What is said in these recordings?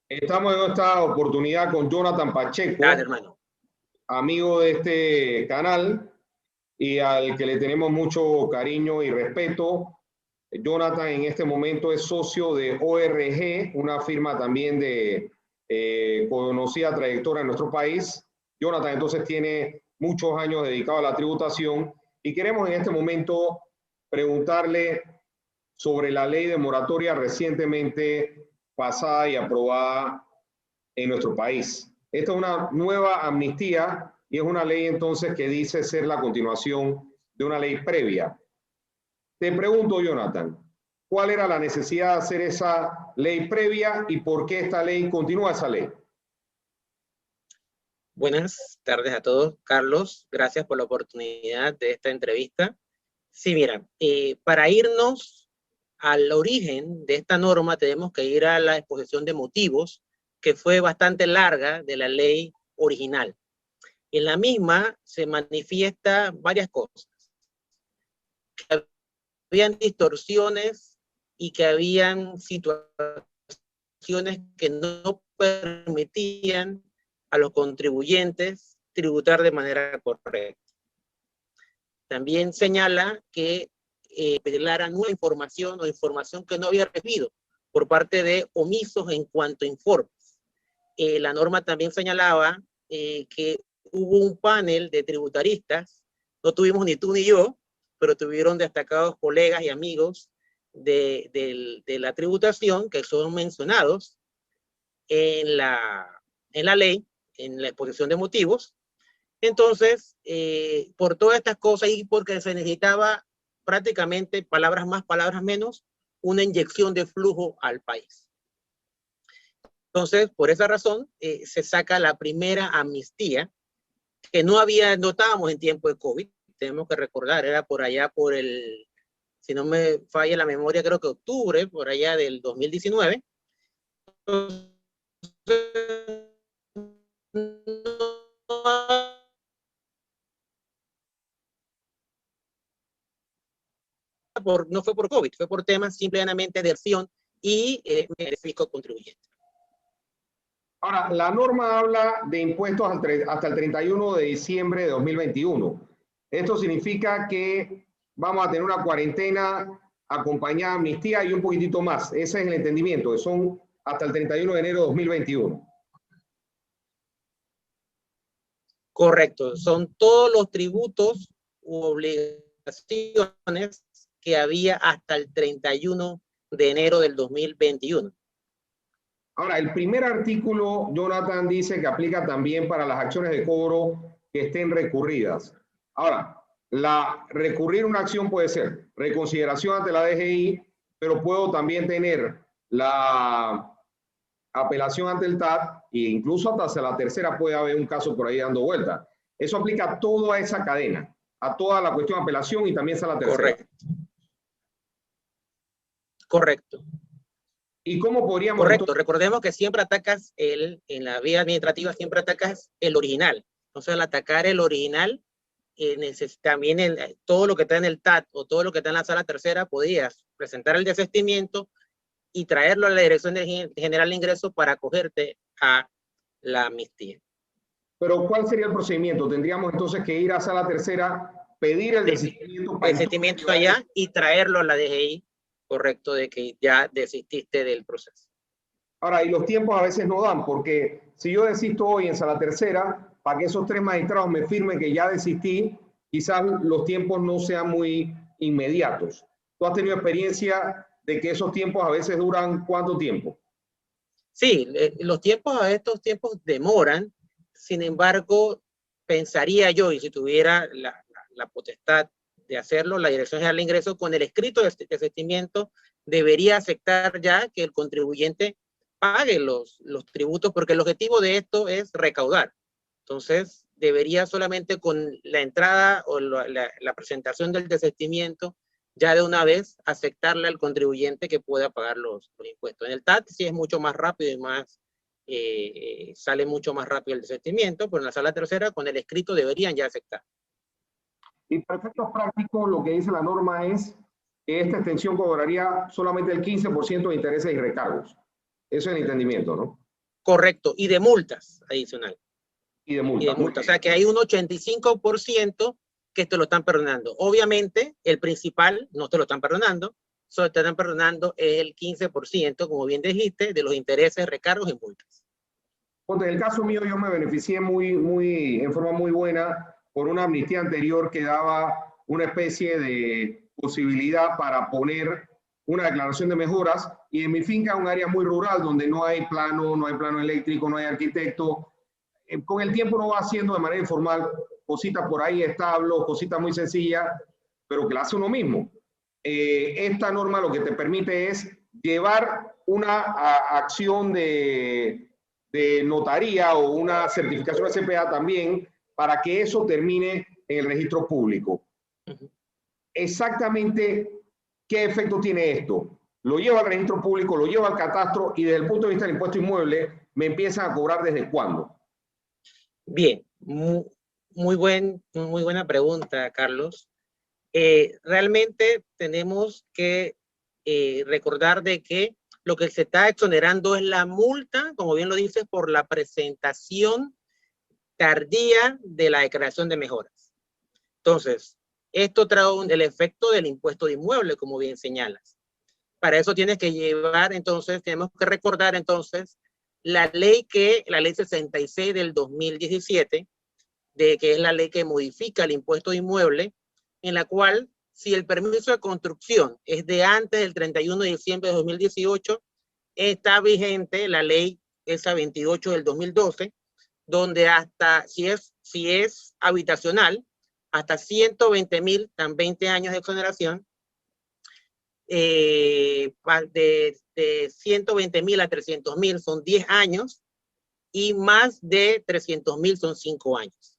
Estamos en esta oportunidad con Jonathan Pacheco, Dale, hermano. amigo de este canal y al que le tenemos mucho cariño y respeto. Jonathan en este momento es socio de ORG, una firma también de conocida trayectoria en nuestro país. Jonathan entonces tiene muchos años dedicado a la tributación y queremos en este momento preguntarle sobre la ley de moratoria recientemente pasada y aprobada en nuestro país. Esta es una nueva amnistía y es una ley entonces que dice ser la continuación de una ley previa. Te pregunto, Jonathan, ¿cuál era la necesidad de hacer esa ley previa y por qué esta ley continúa esa ley? Buenas tardes a todos. Carlos, gracias por la oportunidad de esta entrevista. Sí, mira, para irnos al origen de esta norma tenemos que ir a la exposición de motivos, que fue bastante larga, de la ley original. En la misma se manifiesta varias cosas. Que habían distorsiones y que habían situaciones que no permitían a los contribuyentes tributar de manera correcta. También señala que revelaran una información o información que no había recibido por parte de omisos en cuanto a informes. La norma también señalaba que hubo un panel de tributaristas, no tuvimos ni tú ni yo, pero tuvieron destacados colegas y amigos de la tributación que son mencionados en la ley, en la exposición de motivos. Entonces, por todas estas cosas y porque se necesitaba prácticamente, palabras más, palabras menos, una inyección de flujo al país. Entonces, por esa razón, se saca la primera amnistía, que no estábamos en tiempo de COVID, tenemos que recordar, era por allá por el, si no me falla la memoria, creo que octubre, por allá del 2019. Entonces, no fue por COVID, fue por temas simplemente de acción y de fisco contribuyente. Ahora, la norma habla de impuestos hasta el 31 de diciembre de 2021. Esto significa que vamos a tener una cuarentena acompañada de amnistía y un poquitito más. Ese es el entendimiento, que son hasta el 31 de enero de 2021. Correcto, son todos los tributos u obligaciones que había hasta el 31 de enero del 2021. Ahora, el primer artículo, Jonathan, dice que aplica también para las acciones de cobro que estén recurridas. Ahora, recurrir una acción puede ser reconsideración ante la DGI, pero puedo también tener la apelación ante el TAT e incluso hasta la tercera puede haber un caso por ahí dando vuelta. Eso aplica a toda esa cadena, a toda la cuestión de apelación y también a la tercera. Correcto. ¿Y cómo podríamos? Correcto, entonces, recordemos que siempre atacas en la vía administrativa siempre atacas el original. Entonces, al atacar el original, también todo lo que está en el TAT o todo lo que está en la sala tercera, podías presentar el desistimiento y traerlo a la Dirección General de Ingresos para acogerte a la amnistía. Pero, ¿cuál sería el procedimiento? Tendríamos entonces que ir a sala tercera, pedir el desistimiento allá y traerlo a la DGI, correcto, de que ya desististe del proceso. Ahora, y los tiempos a veces no dan, porque si yo desisto hoy en sala tercera, para que esos 3 magistrados me firmen que ya desistí, quizás los tiempos no sean muy inmediatos. ¿Tú has tenido experiencia de que esos tiempos a veces duran cuánto tiempo? Sí, estos tiempos demoran. Sin embargo, pensaría yo, y si tuviera la potestad de hacerlo, la Dirección General de Ingresos, con el escrito de desistimiento, debería aceptar ya que el contribuyente pague los tributos, porque el objetivo de esto es recaudar. Entonces, debería solamente con la entrada o la presentación del desistimiento, ya de una vez aceptarle al contribuyente que pueda pagar los impuestos. En el TAT sí es mucho más rápido y más, sale mucho más rápido el desistimiento, pero en la sala tercera con el escrito deberían ya aceptar. Y para efectos prácticos, lo que dice la norma es que esta extensión cobraría solamente el 15% de intereses y recargos. Eso es el entendimiento, ¿no? Correcto, y de multas adicional. Y de multas. O sea que hay un 85% que te lo están perdonando. Obviamente, el principal no te lo están perdonando, solo te están perdonando el 15%, como bien dijiste, de los intereses, recargos y multas. En el caso mío, yo me beneficié en forma muy buena por una amnistía anterior que daba una especie de posibilidad para poner una declaración de mejoras, y en mi finca es un área muy rural donde no hay plano eléctrico, no hay arquitecto. Con el tiempo uno va haciendo de manera informal cositas por ahí, establos, cositas muy sencillas, pero que la hace uno mismo. Esta norma lo que te permite es llevar una acción de notaría o una certificación de CPA también para que eso termine en el registro público. Exactamente qué efecto tiene esto. Lo llevo al registro público, lo llevo al catastro, y desde el punto de vista del impuesto inmueble me empiezan a cobrar ¿desde cuándo? Bien, muy buena pregunta, Carlos. Realmente tenemos que recordar de que lo que se está exonerando es la multa, como bien lo dices, por la presentación tardía de la declaración de mejoras. Entonces, esto trae el efecto del impuesto de inmueble, como bien señalas. Para eso tienes que llevar, entonces, tenemos que recordar entonces la ley 66 del 2017, que es la ley que modifica el impuesto de inmueble, en la cual, si el permiso de construcción es de antes del 31 de diciembre de 2018, está vigente la ley esa 28 del 2012, donde hasta, si es habitacional, hasta 120,000, dan 20 años de exoneración, de 120,000 a 300,000 son 10 años, y más de 300,000 son 5 años.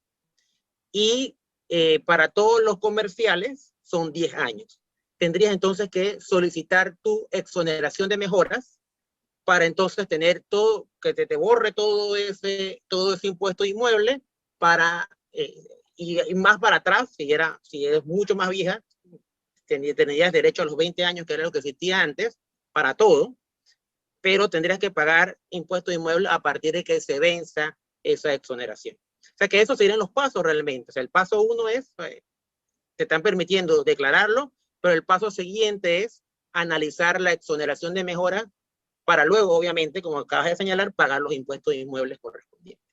Y para todos los comerciales son 10 años. Tendrías entonces que solicitar tu exoneración de mejoras para entonces tener todo, que te borre todo ese impuesto inmueble para, y más para atrás, si eres mucho más vieja, tendrías derecho a los 20 años, que era lo que existía antes, para todo, pero tendrías que pagar impuesto inmueble a partir de que se venza esa exoneración. O sea que esos serían los pasos realmente. O sea, el paso 1 es, te están permitiendo declararlo, pero el paso siguiente es analizar la exoneración de mejora para luego, obviamente, como acabas de señalar, pagar los impuestos inmuebles correspondientes.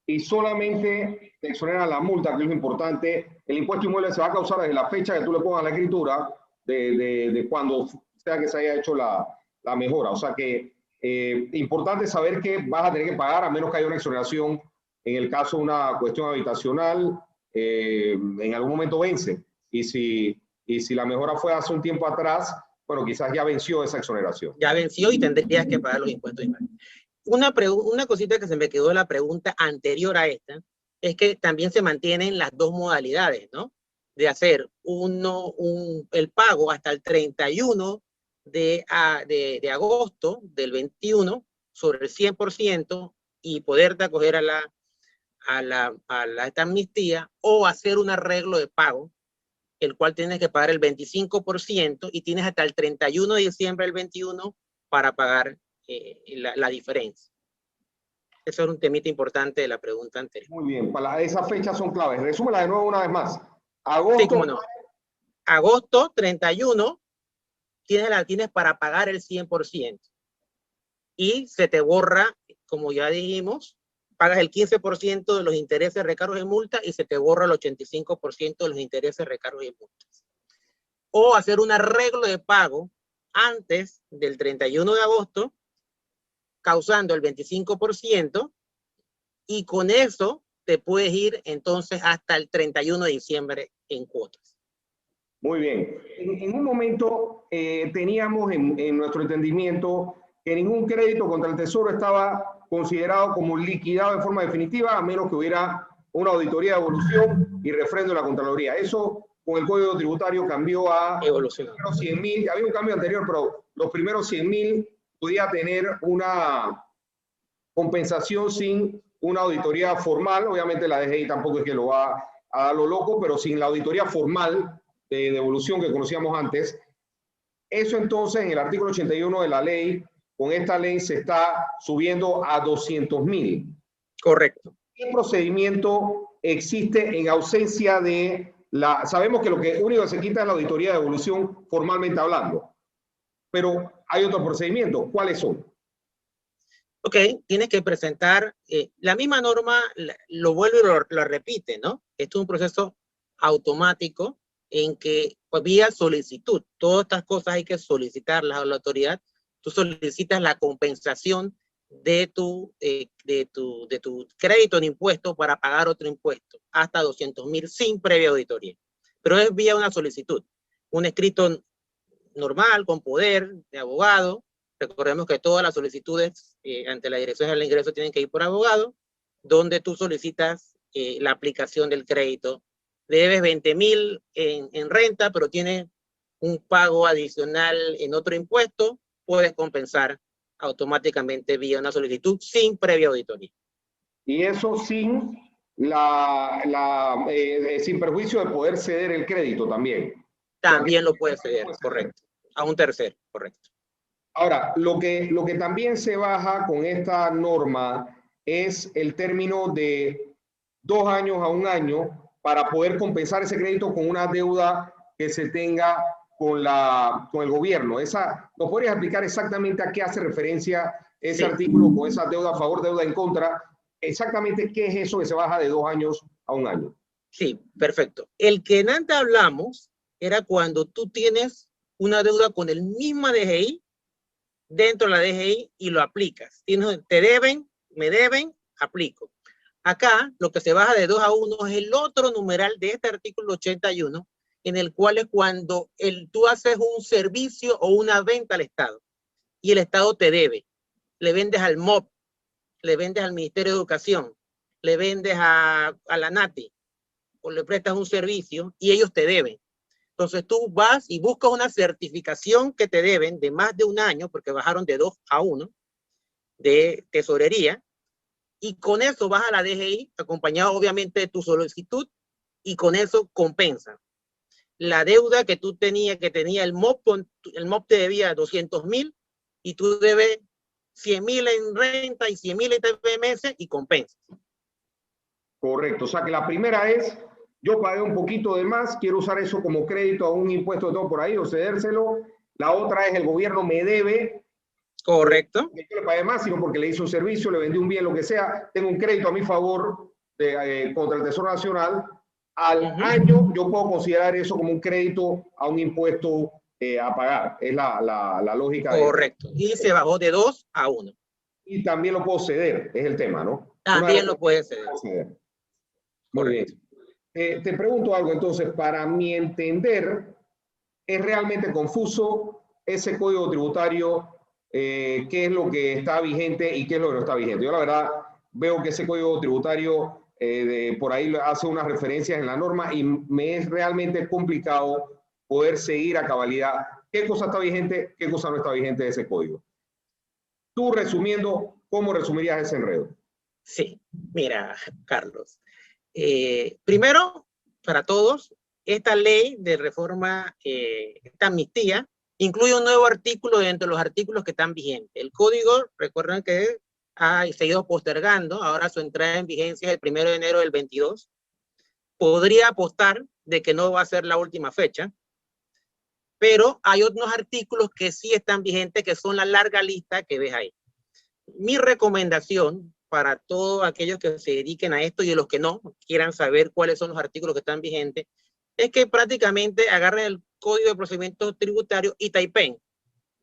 Y solamente te exonera la multa, que es lo importante. El impuesto inmueble se va a causar desde la fecha que tú le pongas la escritura de cuando sea que se haya hecho la mejora. O sea que importante saber que vas a tener que pagar a menos que haya una exoneración. En el caso de una cuestión habitacional, en algún momento vence. Y si la mejora fue hace un tiempo atrás, bueno, quizás ya venció esa exoneración. Ya venció y tendrías que pagar los impuestos inmuebles. Una cosita que se me quedó de la pregunta anterior a esta es que también se mantienen las dos modalidades, ¿no? De hacer el pago hasta el 31 de agosto del 21 sobre el 100% y poderte acoger a esta amnistía, o hacer un arreglo de pago, el cual tienes que pagar el 25% y tienes hasta el 31 de diciembre del 21 para pagar la diferencia. Eso es un temita importante de la pregunta anterior. Muy bien, esas fechas son claves. Resúmela de nuevo una vez más. Agosto. Sí, cómo no. Agosto 31 tienes para pagar el 100%. Y se te borra, como ya dijimos, pagas el 15% de los intereses, recargos y multas, y se te borra el 85% de los intereses, recargos y multas. O hacer un arreglo de pago antes del 31 de agosto, causando el 25%, y con eso te puedes ir entonces hasta el 31 de diciembre en cuotas. Muy bien. En un momento teníamos en nuestro entendimiento que ningún crédito contra el Tesoro estaba considerado como liquidado de forma definitiva, a menos que hubiera una auditoría de evolución y refrendo de la Contraloría. Eso con el Código Tributario cambió a evolución. 100,000. Había un cambio anterior, pero los primeros 100,000 podía tener una compensación sin una auditoría formal. Obviamente la DGI tampoco es que lo va a dar lo loco, pero sin la auditoría formal de devolución que conocíamos antes. Eso entonces en el artículo 81 de la ley con esta ley se está subiendo a 200.000. Correcto. ¿Qué procedimiento existe en ausencia de la... Sabemos que lo único que se quita es la auditoría de devolución formalmente hablando, pero hay otros procedimientos. ¿Cuáles son? Ok, tienes que presentar, la misma norma lo vuelve y lo repite, ¿no? Esto es un proceso automático en que, pues, vía solicitud, todas estas cosas hay que solicitarlas a la autoridad. Tú solicitas la compensación de tu crédito en impuesto para pagar otro impuesto, hasta 200.000 sin previa auditoría. Pero es vía una solicitud, un escrito normal, con poder de abogado. Recordemos que todas las solicitudes ante la Dirección General de Ingresos tienen que ir por abogado, donde tú solicitas la aplicación del crédito. Debes 20.000 en renta, pero tienes un pago adicional en otro impuesto, puedes compensar automáticamente vía una solicitud sin previa auditoría. Y eso sin, sin perjuicio de poder ceder el crédito también. También lo puedes ceder, correcto. A un tercero, correcto. Ahora, lo que también se baja con esta norma es el término de 2 años a 1 año para poder compensar ese crédito con una deuda que se tenga con el gobierno. ¿Nos podrías explicar exactamente a qué hace referencia ese artículo con esa deuda a favor, deuda en contra? Exactamente qué es eso que se baja de 2 años a 1 año. Sí, perfecto. El que en antes hablamos era cuando tú tienes una deuda con el mismo DGI dentro de la DGI y lo aplicas. Te deben, me deben, aplico. Acá lo que se baja de 2 a 1 es el otro numeral de este artículo 81, en el cual es cuando tú haces un servicio o una venta al Estado y el Estado te debe. Le vendes al MOP, le vendes al Ministerio de Educación, le vendes a la NATI o le prestas un servicio y ellos te deben. Entonces tú vas y buscas una certificación que te deben de más de 1 año, porque bajaron de 2 a 1, de tesorería, y con eso vas a la DGI, acompañado obviamente de tu solicitud, y con eso compensa. La deuda que tú tenías, que tenía el MOP te debía 200.000, y tú debes 100.000 en renta y 100.000 en TPMS y compensas. Correcto, o sea que la primera es... Yo pagué un poquito de más, quiero usar eso como crédito a un impuesto de todo por ahí o cedérselo. La otra es el gobierno me debe. Correcto. No porque yo le pagué más, sino porque le hice un servicio, le vendí un bien, lo que sea. Tengo un crédito a mi favor contra el Tesoro Nacional. Al año yo puedo considerar eso como un crédito a un impuesto a pagar. Es la lógica. Correcto. Y se bajó de 2 a 1. Y también lo puedo ceder, es el tema, ¿no? También lo puedes ceder. Muy bien. Te pregunto algo, entonces, para mi entender, es realmente confuso ese código tributario, qué es lo que está vigente y qué es lo que no está vigente. Yo la verdad veo que ese código tributario por ahí hace unas referencias en la norma y me es realmente complicado poder seguir a cabalidad qué cosa está vigente, qué cosa no está vigente de ese código. Tú resumiendo, ¿cómo resumirías ese enredo? Sí, mira, Carlos. Primero, para todos, esta ley de reforma, esta amnistía, incluye un nuevo artículo dentro de los artículos que están vigentes. El código, recuerden que ha seguido postergando, ahora su entrada en vigencia es el 1 de enero del 22. Podría apostar de que no va a ser la última fecha, pero hay otros artículos que sí están vigentes, que son la larga lista que ves ahí. Mi recomendación para todos aquellos que se dediquen a esto y de los que no quieran saber cuáles son los artículos que están vigentes, es que prácticamente agarren el Código de Procedimientos Tributarios y typen.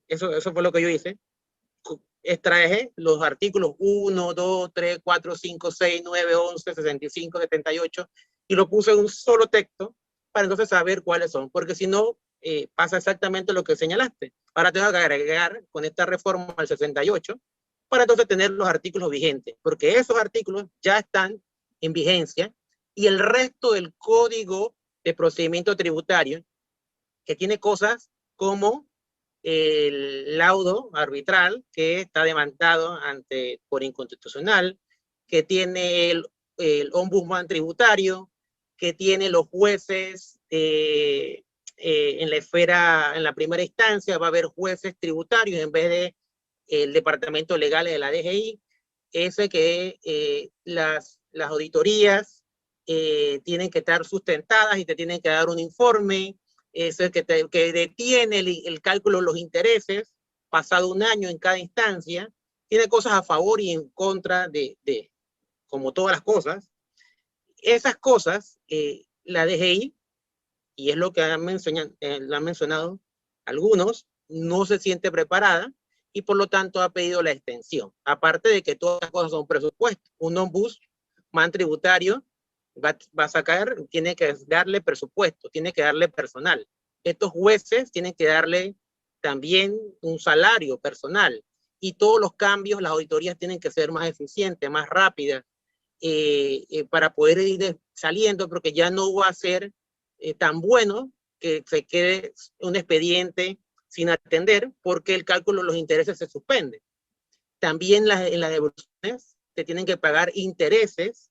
Eso fue lo que yo hice. Extraje los artículos 1, 2, 3, 4, 5, 6, 9, 11, 65, 78 y lo puse en un solo texto para entonces saber cuáles son, porque si no, pasa exactamente lo que señalaste. Ahora tengo que agregar con esta reforma al 68 para entonces tener los artículos vigentes, porque esos artículos ya están en vigencia y el resto del Código de Procedimiento Tributario, que tiene cosas como el laudo arbitral que está demandado por inconstitucional, que tiene el ombudsman tributario, que tiene los jueces en la primera instancia, va a haber jueces tributarios en vez de el departamento legal de la DGI, es que las auditorías tienen que estar sustentadas y te tienen que dar un informe, es que detiene el cálculo de los intereses pasado un año en cada instancia, tiene cosas a favor y en contra como todas las cosas. Esas cosas, la DGI, y es lo que han mencionado algunos, no se siente preparada y por lo tanto ha pedido la extensión. Aparte de que todas las cosas son presupuestos. Un ombudsman tributario va a sacar, tiene que darle presupuesto, tiene que darle personal. Estos jueces tienen que darle también un salario personal. Y todos los cambios, las auditorías tienen que ser más eficientes, más rápidas, para poder ir saliendo, porque ya no va a ser tan bueno que se quede un expediente sin atender, porque el cálculo de los intereses se suspende. También en las devoluciones se tienen que pagar intereses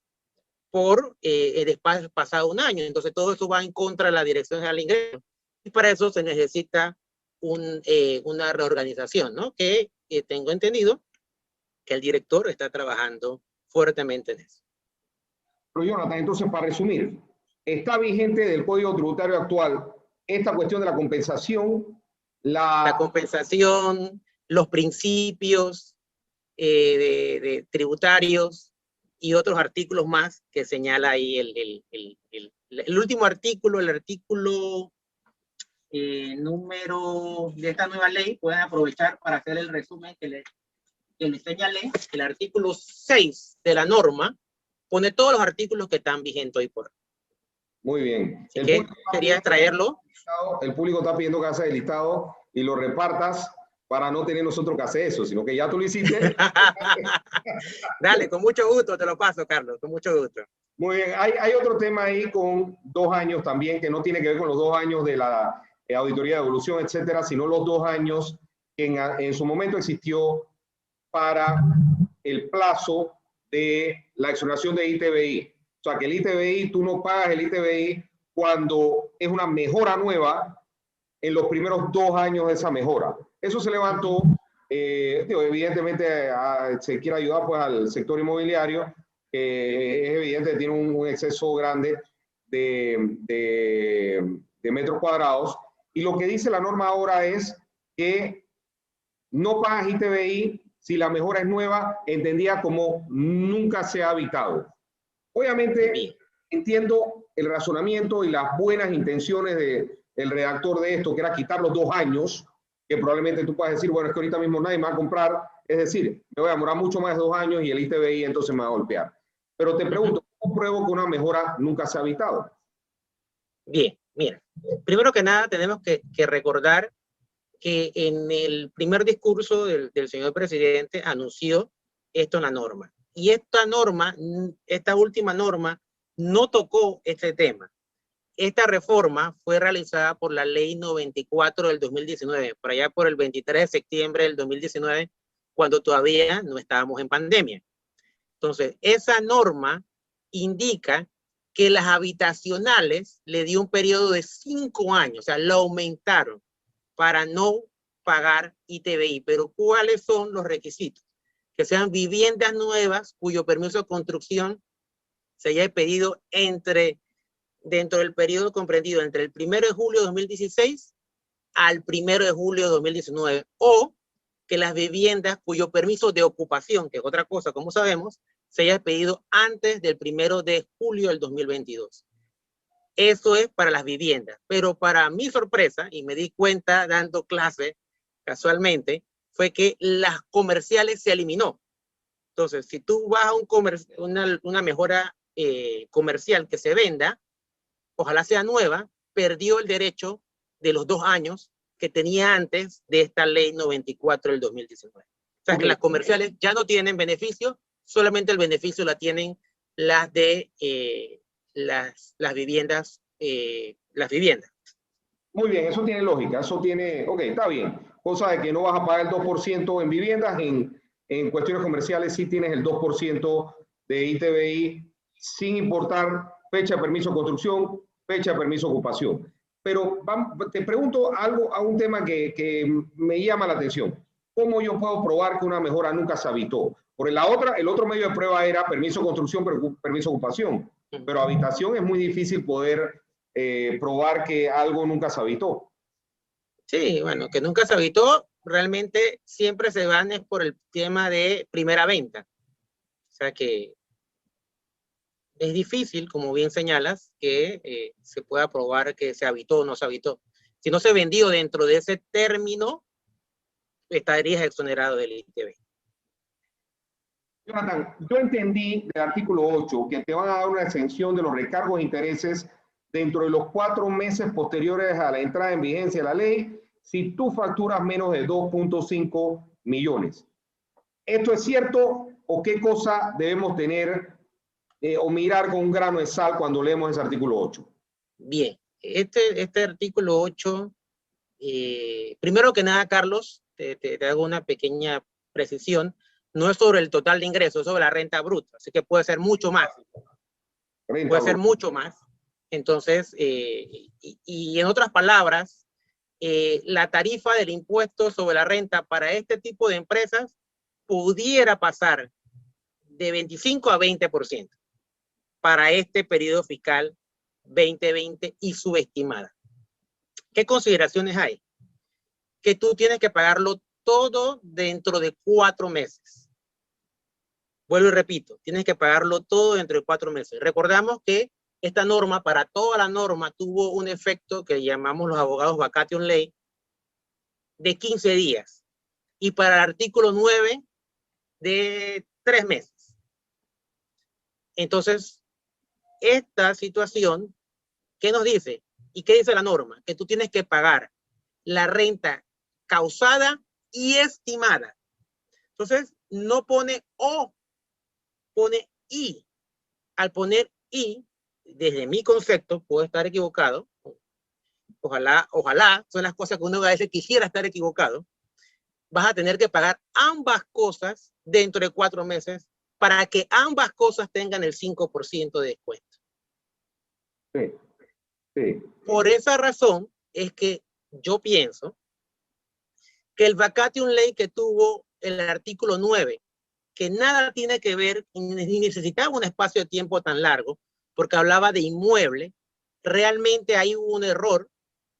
por después pasado un año. Entonces todo eso va en contra de la Dirección General de Ingresos. Y para eso se necesita una reorganización, ¿no? Que tengo entendido que el director está trabajando fuertemente en eso. Pero Jonathan, entonces para resumir, ¿está vigente del Código Tributario actual esta cuestión de la compensación? La compensación, los principios de tributarios y otros artículos más que señala ahí el último artículo, el artículo número de esta nueva ley. Pueden aprovechar para hacer el resumen que les señalé. El artículo 6 de la norma pone todos los artículos que están vigentes hoy por hoy. Muy bien. Así que quería traerlo. El público está pidiendo que hagas el listado y lo repartas para no tener nosotros que hacer eso, sino que ya tú lo hiciste. Dale, con mucho gusto te lo paso, Carlos, con mucho gusto. Muy bien. Hay otro tema ahí con 2 años también, que no tiene que ver con los 2 años de la auditoría de evolución, etcétera, sino los 2 años que en su momento existió para el plazo de la exoneración de ITBI. O sea, que el ITBI, tú no pagas el ITBI cuando es una mejora nueva en los primeros 2 años de esa mejora. Eso se levantó, evidentemente se quiere ayudar pues, al sector inmobiliario, que es evidente que tiene un exceso grande de metros cuadrados. Y lo que dice la norma ahora es que no pagas ITBI si la mejora es nueva, entendida como nunca se ha habitado. Obviamente, entiendo el razonamiento y las buenas intenciones del redactor de esto, que era quitar los 2 años, que probablemente tú puedas decir, bueno, es que ahorita mismo nadie me va a comprar, es decir, me voy a demorar mucho más de 2 años y el ITBI entonces me va a golpear. Pero te pregunto, ¿cómo pruebo que una mejora nunca se ha habitado? Bien, mira, primero que nada tenemos que recordar que en el primer discurso del señor presidente anunció esto en la norma. Y esta última norma, no tocó este tema. Esta reforma fue realizada por la ley 94 del 2019, por allá por el 23 de septiembre del 2019, cuando todavía no estábamos en pandemia. Entonces, esa norma indica que las habitacionales le dio un periodo de 5 años, o sea, lo aumentaron para no pagar ITBI. Pero ¿cuáles son los requisitos? Que sean viviendas nuevas cuyo permiso de construcción se haya pedido dentro del periodo comprendido entre el 1 de julio de 2016 al 1 de julio de 2019, o que las viviendas cuyo permiso de ocupación, que es otra cosa, como sabemos, se haya pedido antes del 1 de julio del 2022. Eso es para las viviendas. Pero para mi sorpresa, y me di cuenta dando clase casualmente, fue que las comerciales se eliminó. Entonces, si tú vas a una mejora comercial que se venda, ojalá sea nueva, perdió el derecho de los 2 años que tenía antes de esta ley 94 del 2019. O sea, que las comerciales ya no tienen beneficio, solamente el beneficio la tienen las de las viviendas. Muy bien, eso tiene lógica, eso tiene, ok, está bien. Cosa de que no vas a pagar el 2% en viviendas, en cuestiones comerciales sí tienes el 2% de ITBI, sin importar fecha de permiso de construcción, fecha de permiso de ocupación. Pero te pregunto algo, a un tema que me llama la atención. ¿cómo yo puedo probar que una mejora nunca se habitó? Por el otro medio de prueba era permiso de construcción, permiso de ocupación. Pero habitación es muy difícil poder probar que algo nunca se habitó. Sí, bueno, que nunca se habitó, realmente siempre se van es por el tema de primera venta. O sea que es difícil, como bien señalas, que se pueda probar que se habitó o no se habitó. Si no se vendió dentro de ese término, estarías exonerado del ITV. Jonathan, yo entendí del artículo 8 que te van a dar una exención de los recargos e intereses dentro de los 4 meses posteriores a la entrada en vigencia de la ley si tú facturas menos de 2.5 millones. ¿Esto es cierto o qué cosa debemos tener o mirar con un grano de sal cuando leemos ese artículo 8? Bien, este artículo 8, primero que nada, Carlos, te hago una pequeña precisión, no es sobre el total de ingresos, es sobre la renta bruta, así que puede ser mucho más. Puede ser mucho más. Entonces, y en otras palabras, la tarifa del impuesto sobre la renta para este tipo de empresas pudiera pasar de 25 a 20% para este periodo fiscal 2020 y subestimada. ¿Qué consideraciones hay? Que tú tienes que pagarlo todo dentro de 4 meses. Vuelvo y repito, tienes que pagarlo todo dentro de 4 meses. Recordamos que esta norma, para toda la norma, tuvo un efecto que llamamos los abogados vacatio ley de 15 días. Y para el artículo 9 de 3 meses. Entonces, esta situación, ¿qué nos dice? ¿Y qué dice la norma? Que tú tienes que pagar la renta causada y estimada. Entonces, no pone o, pone y. Al poner y, desde mi concepto, puedo estar equivocado. Ojalá, son las cosas que uno a veces quisiera estar equivocado. Vas a tener que pagar ambas cosas dentro de 4 meses para que ambas cosas tengan el 5% de descuento. Sí, sí. Por esa razón es que yo pienso que el vacatio ley que tuvo el artículo 9, que nada tiene que ver, ni necesitaba un espacio de tiempo tan largo, porque hablaba de inmueble, realmente hay un error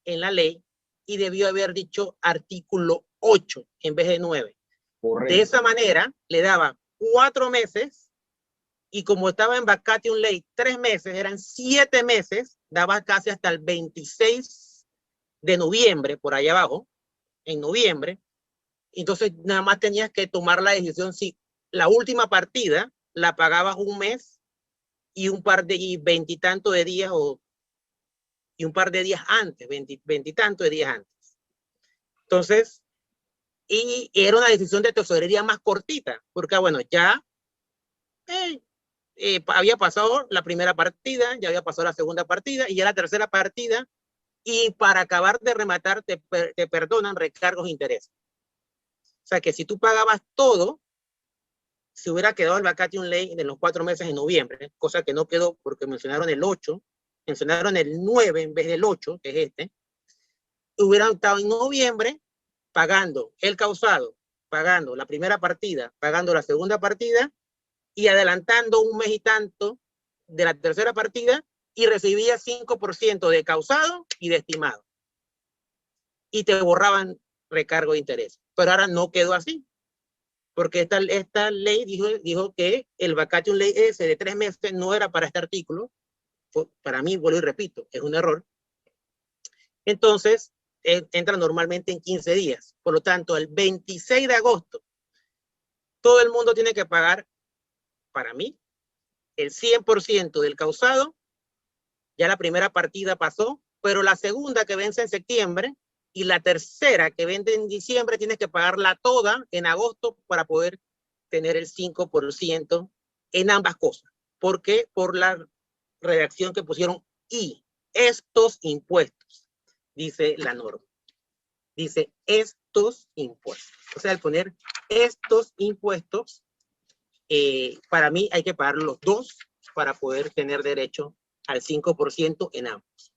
en la ley y debió haber dicho artículo 8 en vez de 9. Correcto. De esa manera le daba 4 meses y como estaba en vacatio ley 3 meses, eran 7 meses, daba casi hasta el 26 de noviembre, por allá abajo, en noviembre. Entonces nada más tenías que tomar la decisión si la última partida la pagabas un mes y un par de veintitantos de días y un par de días antes, veintitantos de días antes. Entonces, y era una decisión de tesorería más cortita, porque bueno, ya había pasado la primera partida, ya había pasado la segunda partida y ya la tercera partida, y para acabar de rematar te perdonan recargos e intereses. O sea que si tú pagabas todo, se hubiera quedado el vacatio ley en los 4 meses en noviembre, cosa que no quedó porque mencionaron el 8, mencionaron el 9 en vez del 8, que es este. Hubieran estado en noviembre pagando el causado, pagando la primera partida, pagando la segunda partida y adelantando un mes y tanto de la tercera partida y recibía 5% de causado y de estimado. Y te borraban recargo de interés. Pero ahora no quedó así. Porque esta ley dijo que el vacatio ley ese de 3 meses no era para este artículo. Para mí, vuelvo y repito, es un error. Entonces, entra normalmente en 15 días. Por lo tanto, el 26 de agosto, todo el mundo tiene que pagar, para mí, el 100% del causado. Ya la primera partida pasó, pero la segunda que vence en septiembre y la tercera que vende en diciembre tienes que pagarla toda en agosto para poder tener el 5% en ambas cosas. ¿Por qué? Por la redacción que pusieron y estos impuestos, dice la norma. Dice estos impuestos. O sea, al poner estos impuestos, para mí hay que pagar los dos para poder tener derecho al 5% en ambos.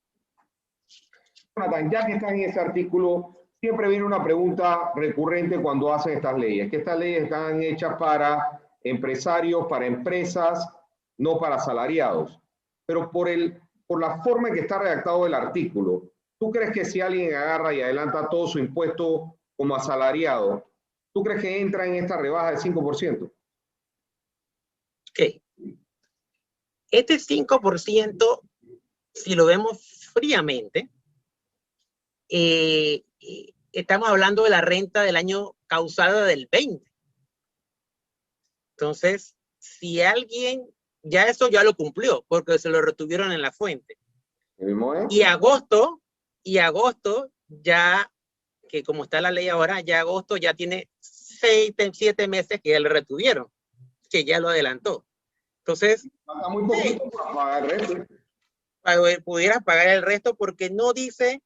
Ya que está en ese artículo, siempre viene una pregunta recurrente cuando hacen estas leyes, que estas leyes están hechas para empresarios, para empresas, no para asalariados. Pero por la forma en que está redactado el artículo, ¿tú crees que si alguien agarra y adelanta todo su impuesto como asalariado, ¿tú crees que entra en esta rebaja del 5%? Ok. Este 5%, si lo vemos fríamente, estamos hablando de la renta del año causada del 20. Entonces, si alguien, ya eso ya lo cumplió, porque se lo retuvieron en la fuente. Y agosto, ya, que como está la ley ahora, ya agosto ya tiene 7 meses que ya le retuvieron, que ya lo adelantó. Entonces, falta muy poquito para pagar el resto. Pudieras pagar el resto porque no dice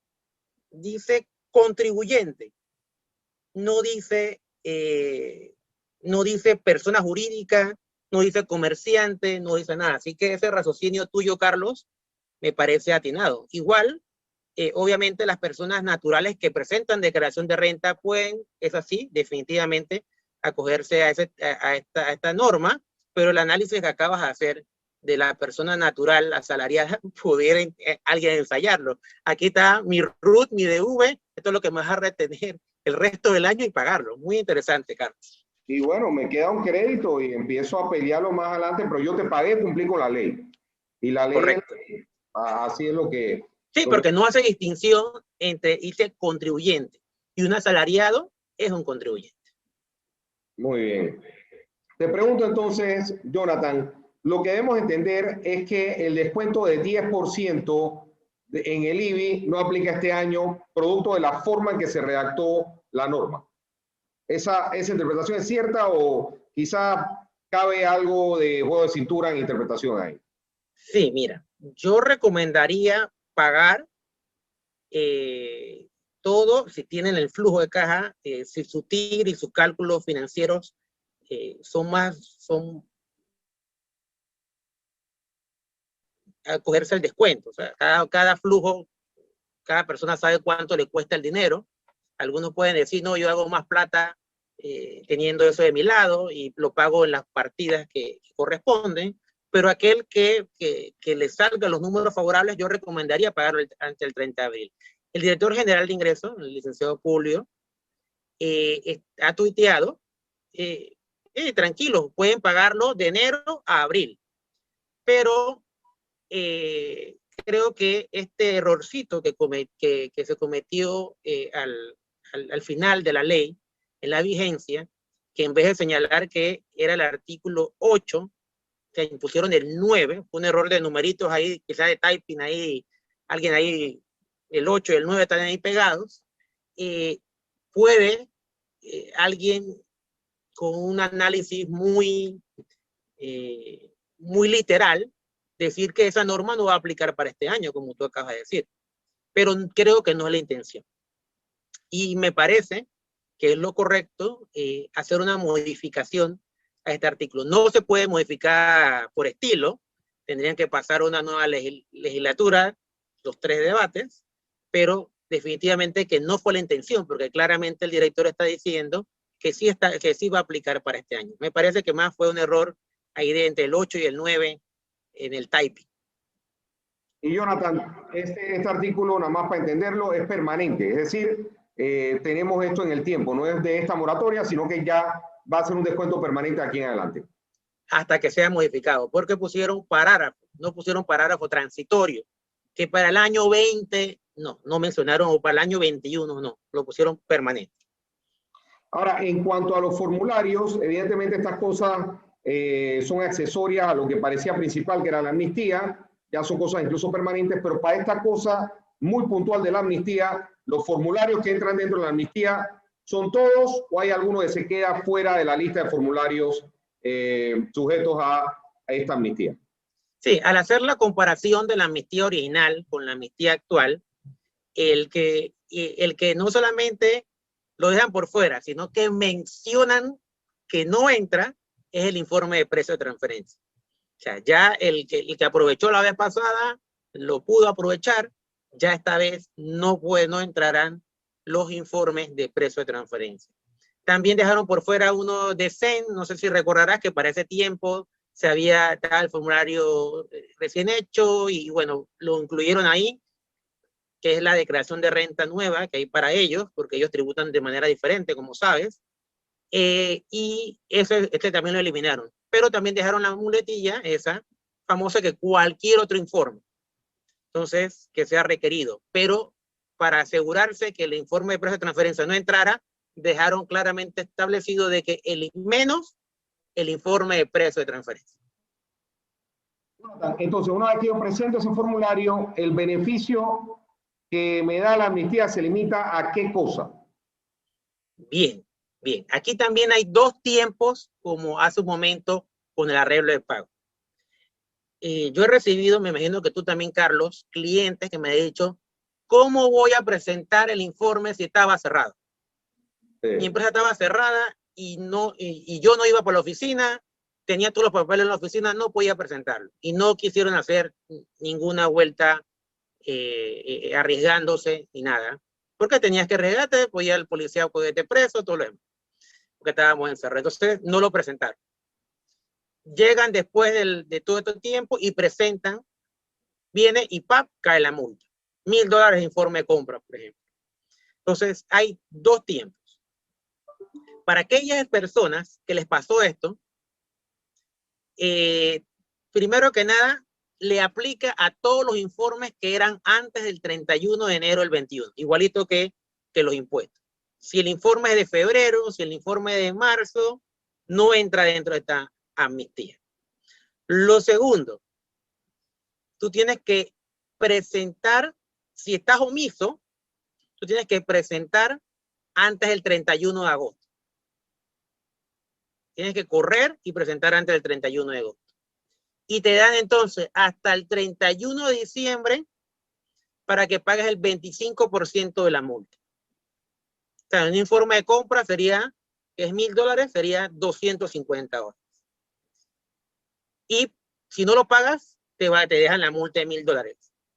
contribuyente, no dice persona jurídica, no dice comerciante, no dice nada. Así que ese raciocinio tuyo, Carlos, me parece atinado. Igual, obviamente las personas naturales que presentan declaración de renta pueden, es así, definitivamente, acogerse a esta norma, pero el análisis que acabas de hacer de la persona natural asalariada, pudiera alguien ensayarlo. Aquí está mi RUT, mi DV, esto es lo que me va a retener el resto del año y pagarlo. Muy interesante, Carlos. Y bueno, me queda un crédito y empiezo a pelearlo más adelante, pero yo te pagué, cumplí con la ley. Y la ley, correcto. Así es lo que... Sí, porque no hace distinción entre irse contribuyente y un asalariado es un contribuyente. Muy bien. Te pregunto entonces, Jonathan, lo que debemos entender es que el descuento de 10% en el IBI no aplica este año, producto de la forma en que se redactó la norma. ¿Esa interpretación es cierta o quizá cabe algo de juego de cintura en interpretación ahí? Sí, mira, yo recomendaría pagar todo, si tienen el flujo de caja, si su TIR y sus cálculos financieros son acogerse al descuento. O sea, cada flujo, cada persona sabe cuánto le cuesta el dinero. Algunos pueden decir, no, yo hago más plata teniendo eso de mi lado y lo pago en las partidas que corresponden, pero aquel que le salga los números favorables, yo recomendaría pagarlo ante el 30 de abril. El director general de ingresos, el licenciado Julio, ha tuiteado, tranquilos, pueden pagarlo de enero a abril, pero creo que este errorcito que se cometió al final de la ley, en la vigencia, que en vez de señalar que era el artículo 8, se impusieron el 9, fue un error de numeritos ahí, quizás de typing ahí, alguien ahí, el 8 y el 9 están ahí pegados, puede alguien con un análisis muy literal decir que esa norma no va a aplicar para este año, como tú acabas de decir. Pero creo que no es la intención. Y me parece que es lo correcto hacer una modificación a este artículo. No se puede modificar por estilo, tendrían que pasar una nueva legislatura, los 3 debates, pero definitivamente que no fue la intención, porque claramente el director está diciendo que sí va a aplicar para este año. Me parece que más fue un error ahí de entre el 8 y el 9 en el typing. Y Jonathan, este artículo, nada más para entenderlo, es permanente, es decir, tenemos esto en el tiempo, no es de esta moratoria, sino que ya va a ser un descuento permanente aquí en adelante. Hasta que sea modificado, porque pusieron parágrafo, no pusieron parágrafo transitorio, que para el año 20, no mencionaron, o para el año 21, no, lo pusieron permanente. Ahora, en cuanto a los formularios, evidentemente estas cosas son accesorias a lo que parecía principal, que era la amnistía, ya son cosas incluso permanentes, pero para esta cosa muy puntual de la amnistía, los formularios que entran dentro de la amnistía, ¿son todos o hay alguno que se queda fuera de la lista de formularios sujetos a esta amnistía? Sí, al hacer la comparación de la amnistía original con la amnistía actual, el que no solamente lo dejan por fuera, sino que mencionan que no entra, es el informe de precio de transferencia. O sea, ya el que aprovechó la vez pasada, lo pudo aprovechar, ya esta vez no entrarán los informes de precio de transferencia. También dejaron por fuera uno de CEN, no sé si recordarás que para ese tiempo estaba el formulario recién hecho y bueno, lo incluyeron ahí, que es la declaración de renta nueva que hay para ellos, porque ellos tributan de manera diferente, como sabes, y este también lo eliminaron. Pero también dejaron la muletilla, esa famosa, que cualquier otro informe, entonces, que sea requerido. Pero para asegurarse que el informe de precio de transferencia no entrara, dejaron claramente establecido de que menos el informe de precio de transferencia. Entonces, una vez que yo presento ese formulario, el beneficio que me da la amnistía se limita a qué cosa. Bien, bien. Aquí también hay dos tiempos, como hace un momento con el arreglo de pago. Yo he recibido, me imagino que tú también, Carlos, clientes que me han dicho, ¿cómo voy a presentar el informe si estaba cerrado? Mi empresa estaba cerrada y yo no iba por la oficina, tenía todos los papeles en la oficina, no podía presentarlo. Y no quisieron hacer ninguna vuelta arriesgándose ni nada. Porque tenías que arriesgarte, podía el policía cogerte preso, todo lo demás. Porque estábamos encerrados. Entonces no lo presentaron. Llegan después de todo este tiempo y presentan, viene y ¡pap! Cae la multa. $1,000 de informe de compra, por ejemplo. Entonces hay dos tiempos. Para aquellas personas que les pasó esto, primero que nada, le aplica a todos los informes que eran antes del 31 de enero del 21, igualito que los impuestos. Si el informe es de febrero, si el informe es de marzo, no entra dentro de esta amnistía. Lo segundo, tú tienes que presentar, si estás omiso, tú tienes que presentar antes del 31 de agosto. Tienes que correr y presentar antes del 31 de agosto. Y te dan entonces hasta el 31 de diciembre para que pagues el 25% de la multa. O sea, un informe de compra sería, que es $1,000, sería $250. Y si no lo pagas, te dejan la multa de $1,000.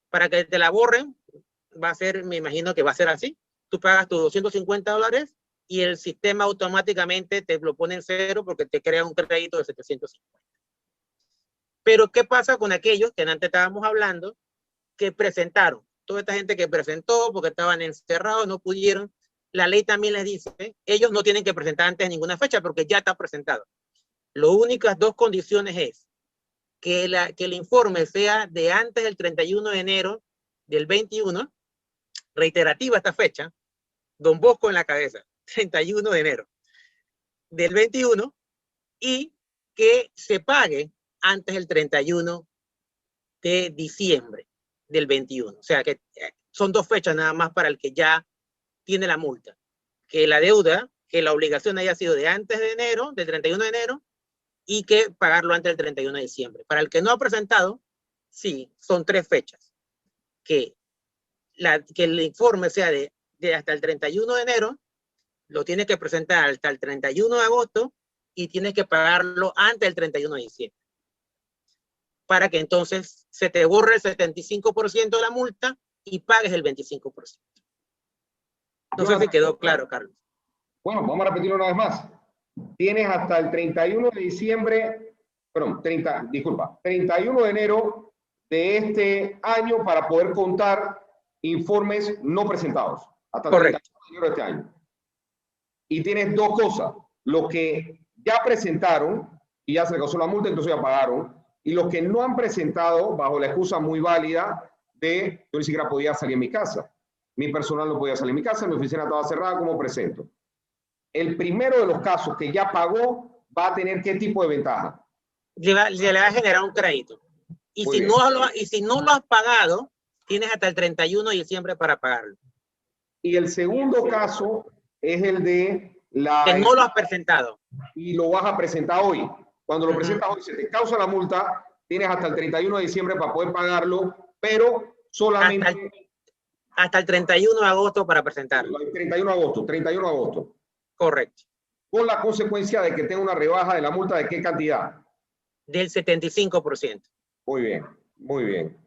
Para que te la borren, va a ser, me imagino que va a ser así. Tú pagas tus $250 y el sistema automáticamente te lo pone en cero porque te crea un crédito de 750. Pero ¿qué pasa con aquellos que antes estábamos hablando que presentaron? Toda esta gente que presentó porque estaban encerrados, no pudieron. La ley también les dice, ellos no tienen que presentar antes de ninguna fecha porque ya está presentado. Las únicas dos condiciones es que el informe sea de antes del 31 de enero del 21, reiterativa esta fecha, Don Bosco en la cabeza, 31 de enero del 21, y que se pague antes del 31 de diciembre del 21. O sea que son dos fechas nada más para el que ya tiene la multa. Que la deuda, que la obligación haya sido de antes de enero, del 31 de enero, y que pagarlo antes del 31 de diciembre. Para el que no ha presentado, sí, son tres fechas. Que el informe sea de hasta el 31 de enero, lo tienes que presentar hasta el 31 de agosto y tienes que pagarlo antes del 31 de diciembre. Para que entonces se te borre el 75% de la multa y pagues el 25%. No sé si quedó claro, Carlos. Bueno, vamos a repetirlo una vez más. Tienes hasta el 31 de diciembre, perdón, 31 de enero de este año para poder contar informes no presentados. Hasta el 31 de enero de este año. Y tienes dos cosas. Los que ya presentaron y ya se le causó la multa, entonces ya pagaron. Y los que no han presentado, bajo la excusa muy válida de yo ni siquiera podía salir de mi casa. Mi personal no podía salir de mi casa, mi oficina estaba cerrada, ¿cómo presento? El primero de los casos que ya pagó va a tener ¿qué tipo de ventaja? Le va a generar un crédito. Y si no lo has pagado, tienes hasta el 31 de diciembre para pagarlo. Y el segundo caso es el de la... Que no lo has presentado. Y lo vas a presentar hoy. Cuando lo presentas hoy, se te causa la multa, tienes hasta el 31 de diciembre para poder pagarlo, pero solamente... Hasta el 31 de agosto para presentarlo. El 31 de agosto, 31 de agosto. Correcto. Con la consecuencia de que tenga una rebaja de la multa, ¿de qué cantidad? Del 75%. Muy bien, muy bien.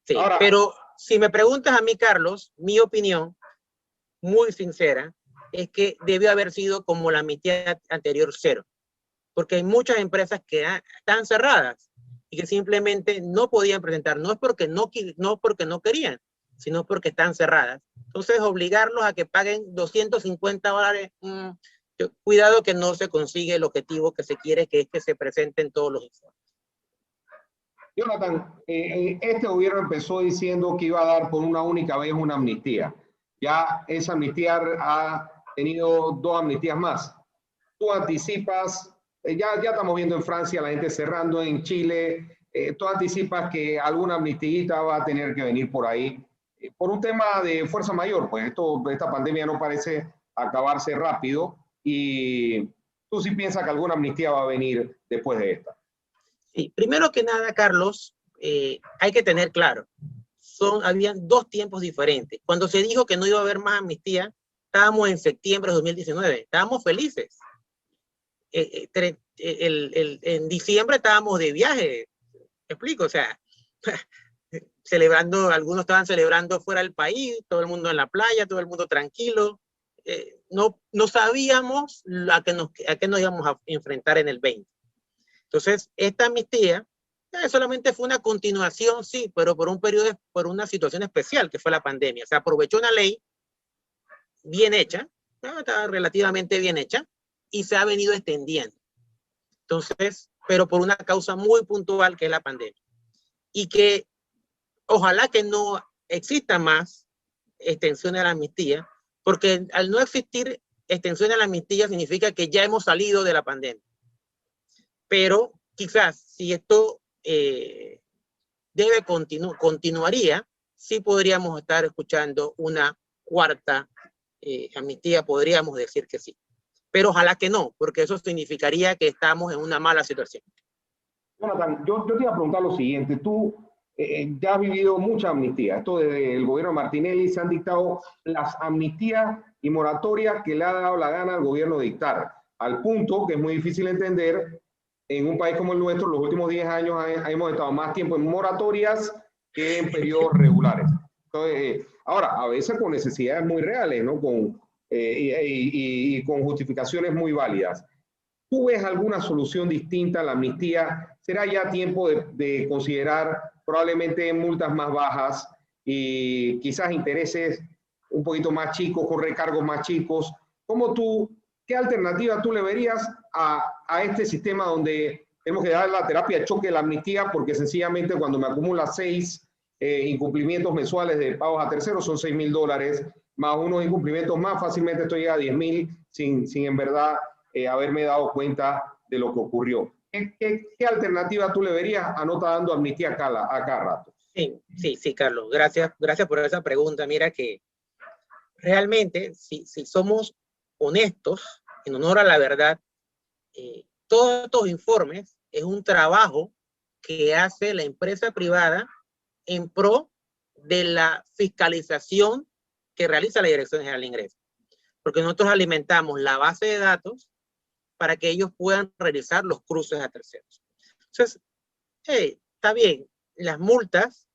Sí, ahora, pero si me preguntas a mí, Carlos, mi opinión, muy sincera, es que debió haber sido como la amnistía anterior, cero. Porque hay muchas empresas que están cerradas y que simplemente no podían presentar, no porque no querían, sino porque están cerradas. Entonces, obligarlos a que paguen $250, cuidado que no se consigue el objetivo que se quiere, que es que se presenten todos los informes. Jonathan, este gobierno empezó diciendo que iba a dar por una única vez una amnistía. Ya esa amnistía ha tenido 2 amnistías más. Tú anticipas, ya estamos viendo en Francia la gente cerrando, en Chile, tú anticipas que alguna amnistía va a tener que venir por ahí, por un tema de fuerza mayor, pues esta pandemia no parece acabarse rápido y tú sí piensas que alguna amnistía va a venir después de esta. Sí, primero que nada, Carlos, hay que tener claro, habían 2 tiempos diferentes. Cuando se dijo que no iba a haber más amnistía, estábamos en septiembre de 2019, estábamos felices. En diciembre estábamos de viaje, ¿me explico? O sea, celebrando, algunos estaban celebrando fuera del país, todo el mundo en la playa, todo el mundo tranquilo. No sabíamos a qué nos íbamos a enfrentar en el 20. Entonces, esta amnistía solamente fue una continuación, sí, pero por un periodo, por una situación especial que fue la pandemia. Se aprovechó una ley bien hecha, está relativamente bien hecha, y se ha venido extendiendo. Entonces, pero por una causa muy puntual que es la pandemia. Y que ojalá que no exista más extensión de la amnistía, porque al no existir extensión de la amnistía significa que ya hemos salido de la pandemia. Pero quizás si esto continuaría, sí podríamos estar escuchando una cuarta amnistía, podríamos decir que sí. Pero ojalá que no, porque eso significaría que estamos en una mala situación. Jonathan, yo te iba a preguntar lo siguiente. Tú ya has vivido mucha amnistía. Esto desde el gobierno de Martinelli se han dictado las amnistías y moratorias que le ha dado la gana al gobierno dictar, al punto que es muy difícil entender en un país como el nuestro, los últimos 10 años hemos estado más tiempo en moratorias que en periodos regulares. Entonces, ahora, a veces con necesidades muy reales, ¿no? Y con justificaciones muy válidas. ¿Tú ves alguna solución distinta a la amnistía? ¿Será ya tiempo de considerar probablemente multas más bajas y quizás intereses un poquito más chicos, con recargos más chicos? ¿Qué alternativa tú le verías a este sistema donde tenemos que dar la terapia de choque de la amnistía porque sencillamente cuando me acumula 6 incumplimientos mensuales de pagos a terceros son $6,000, más unos incumplimientos más, fácilmente estoy a 10,000 sin en verdad haberme dado cuenta de lo que ocurrió? ¿Qué alternativa tú le verías a no estar dando amnistía a cada rato? Sí, Carlos. Gracias por esa pregunta. Mira que realmente, si somos honestos, en honor a la verdad, todos estos informes es un trabajo que hace la empresa privada en pro de la fiscalización que realiza la Dirección General de Ingresos. Porque nosotros alimentamos la base de datos para que ellos puedan realizar los cruces a terceros. Entonces, está bien, las multas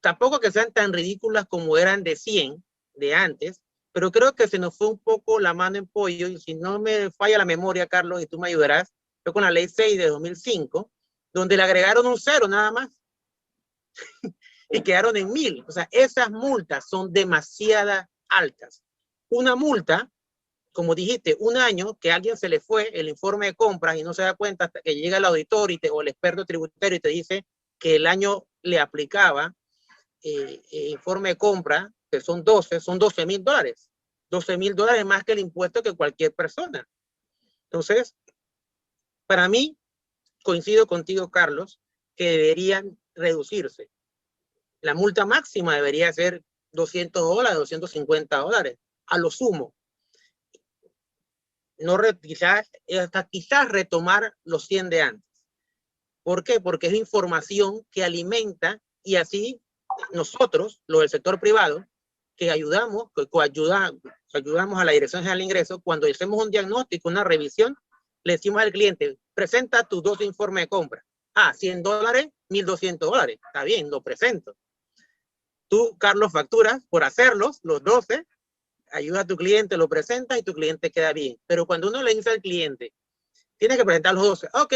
tampoco que sean tan ridículas como eran de 100 de antes, pero creo que se nos fue un poco la mano en pollo, y si no me falla la memoria, Carlos, y tú me ayudarás, fue con la ley 6 de 2005, donde le agregaron un 0 nada más, y quedaron en 1,000. O sea, esas multas son demasiado altas. Una multa, como dijiste, un año que a alguien se le fue el informe de compras y no se da cuenta hasta que llega el auditor o el experto tributario y te dice que el año le aplicaba informe de compra, que son $12,000. $12,000 más que el impuesto que cualquier persona. Entonces, para mí, coincido contigo, Carlos, que deberían reducirse. La multa máxima debería ser $200, $250, a lo sumo. No quizás retomar los 100 de antes. ¿Por qué? Porque es información que alimenta y así nosotros, los del sector privado, que ayudamos a la Dirección General de Ingresos, cuando hacemos un diagnóstico, una revisión, le decimos al cliente, presenta tus 12 informes de compra. $100, $1,200. Está bien, lo presento. Tú, Carlos, facturas por hacerlos, los 12, ayuda a tu cliente, lo presentas y tu cliente queda bien. Pero cuando uno le dice al cliente, tienes que presentar los 12. Ok,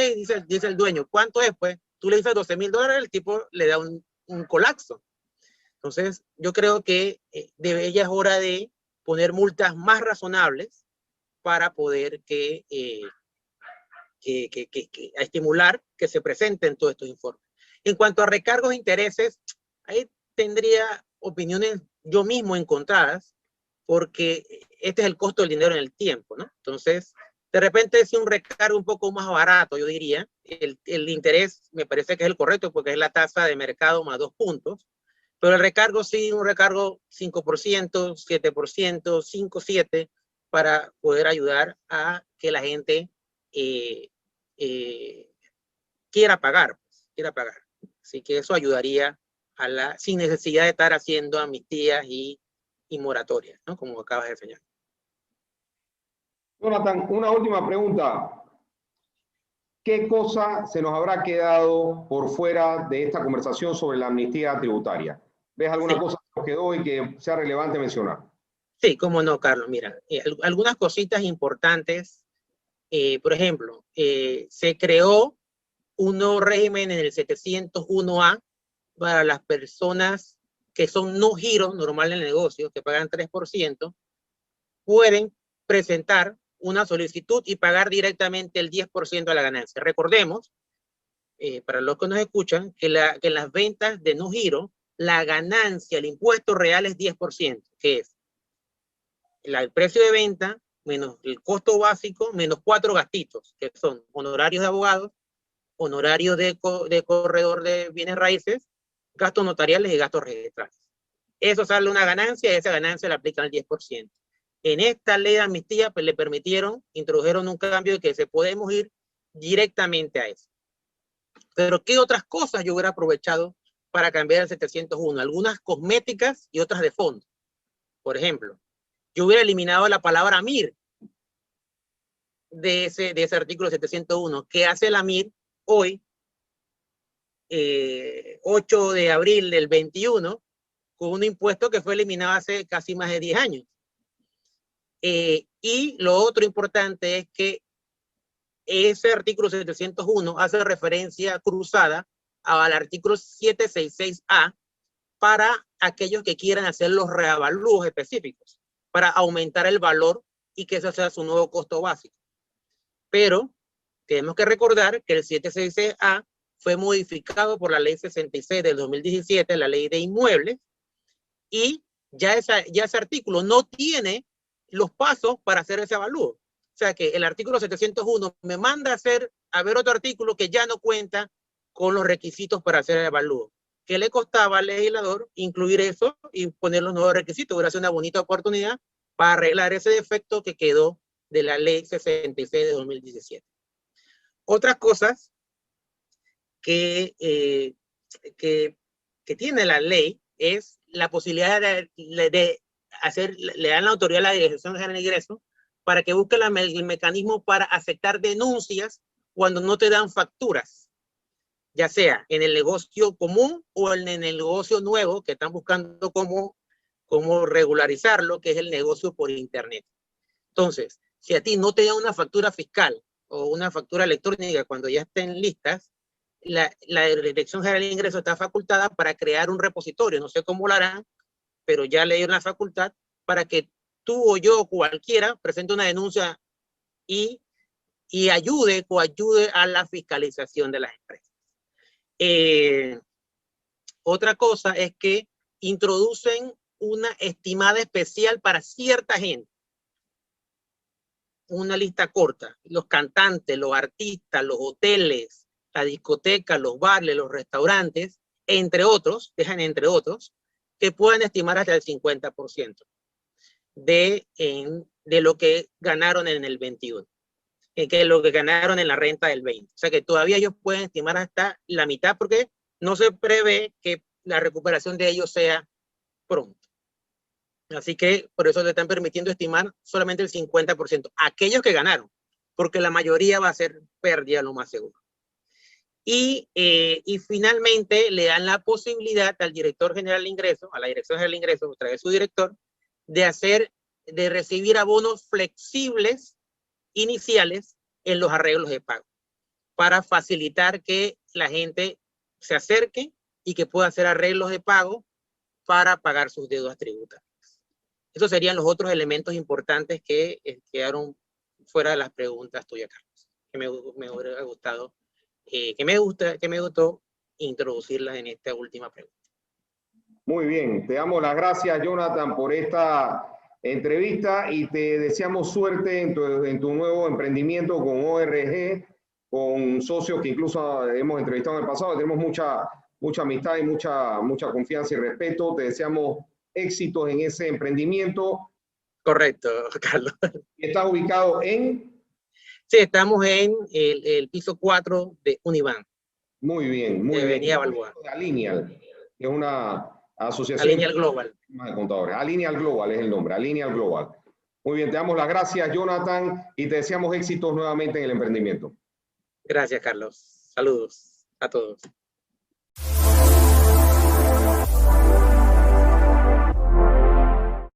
dice el dueño, ¿cuánto es? Pues tú le dices $12,000, el tipo le da un colapso. Entonces, yo creo que ya es hora de poner multas más razonables para poder a estimular que se presenten todos estos informes. En cuanto a recargos e intereses, ahí tendría opiniones yo mismo encontradas, porque este es el costo del dinero en el tiempo, ¿no? Entonces, de repente, si un recargo un poco más barato, yo diría, el interés me parece que es el correcto, porque es la tasa de mercado más 2 puntos, pero el recargo sí, un recargo 5%, 7%, 5, 7%, para poder ayudar a que la gente quiera pagar, quiera pagar. Así que eso ayudaría sin necesidad de estar haciendo amnistías y moratorias, ¿no? Como acabas de enseñar. Jonathan, una última pregunta. ¿Qué cosa se nos habrá quedado por fuera de esta conversación sobre la amnistía tributaria? ¿Ves alguna cosa que nos quedó y que sea relevante mencionar? Sí, cómo no, Carlos. Mira, algunas cositas importantes. Por ejemplo, se creó un nuevo régimen en el 701A para las personas que son no giros normal en el negocio, que pagan 3%, pueden presentar una solicitud y pagar directamente el 10% de la ganancia. Recordemos, para los que nos escuchan, que en las ventas de no giro, la ganancia, el impuesto real es 10%, que es el precio de venta menos el costo básico, menos 4 gastitos, que son honorarios de abogados, honorarios de corredor de bienes raíces, gastos notariales y gastos registrales. Eso sale una ganancia y esa ganancia la aplican al 10%. En esta ley de amnistía pues, le introdujeron un cambio de que se podemos ir directamente a eso. Pero ¿qué otras cosas yo hubiera aprovechado para cambiar el 701? Algunas cosméticas y otras de fondo. Por ejemplo, yo hubiera eliminado la palabra MIR de ese artículo 701. ¿Qué hace la MIR hoy, 8 de abril del 21, con un impuesto que fue eliminado hace casi más de 10 años? Y lo otro importante es que ese artículo 701 hace referencia cruzada al artículo 766A para aquellos que quieran hacer los reavalúos específicos para aumentar el valor y que ese sea su nuevo costo básico. Pero tenemos que recordar que el 766A fue modificado por la ley 66 del 2017, la ley de inmuebles, y ya ese artículo no tiene los pasos para hacer ese avalúo. O sea que el artículo 701 me manda a ver otro artículo que ya no cuenta con los requisitos para hacer el avalúo. ¿Qué le costaba al legislador incluir eso y poner los nuevos requisitos? Hubiera sido una bonita oportunidad para arreglar ese defecto que quedó de la ley 66 de 2017. Otras cosas que tiene la ley es la posibilidad de le dan la autoridad a la Dirección General de Ingresos para que busque el mecanismo para aceptar denuncias cuando no te dan facturas, ya sea en el negocio común o en el negocio nuevo que están buscando cómo regularizarlo, que es el negocio por internet. Entonces, si a ti no te da una factura fiscal o una factura electrónica cuando ya estén listas, la Dirección General de Ingresos está facultada para crear un repositorio. No sé cómo lo harán, pero ya le dieron la facultad para que tú o yo o cualquiera presente una denuncia y coayude a la fiscalización de las empresas. Otra cosa es que introducen una estimada especial para cierta gente. Una lista corta. Los cantantes, los artistas, los hoteles, la discoteca, los bares, los restaurantes, entre otros, que puedan estimar hasta el 50% de lo que ganaron en el 21, que lo que ganaron en la renta del 20. O sea que todavía ellos pueden estimar hasta la mitad porque no se prevé que la recuperación de ellos sea pronto. Así que por eso le están permitiendo estimar solamente el 50%. Aquellos que ganaron, porque la mayoría va a ser pérdida, lo más seguro. Y finalmente le dan la posibilidad al director general de ingresos, a la Dirección General de Ingresos, otra vez su director, de hacer de recibir abonos flexibles iniciales en los arreglos de pago, para facilitar que la gente se acerque y que pueda hacer arreglos de pago para pagar sus deudas tributarias. Esos serían los otros elementos importantes que quedaron fuera de las preguntas tuyas, Carlos, que me hubiera gustado, que me gustó introducirlas en esta última pregunta. Muy bien, te damos las gracias, Jonathan, por esta entrevista y te deseamos suerte en tu nuevo emprendimiento con ORG, con socios que incluso hemos entrevistado en el pasado. Tenemos mucha amistad y mucha confianza y respeto. Te deseamos éxitos en ese emprendimiento. Correcto, Carlos. ¿Estás ubicado en? Sí, estamos en el piso 4 de Unibank. Muy bien, muy bien. Avenida Balboa. Alineal, que es una asociación. Alineal Global. De contadores. Alineal Global es el nombre, Alineal Global. Muy bien, te damos las gracias, Jonathan, y te deseamos éxitos nuevamente en el emprendimiento. Gracias, Carlos. Saludos a todos.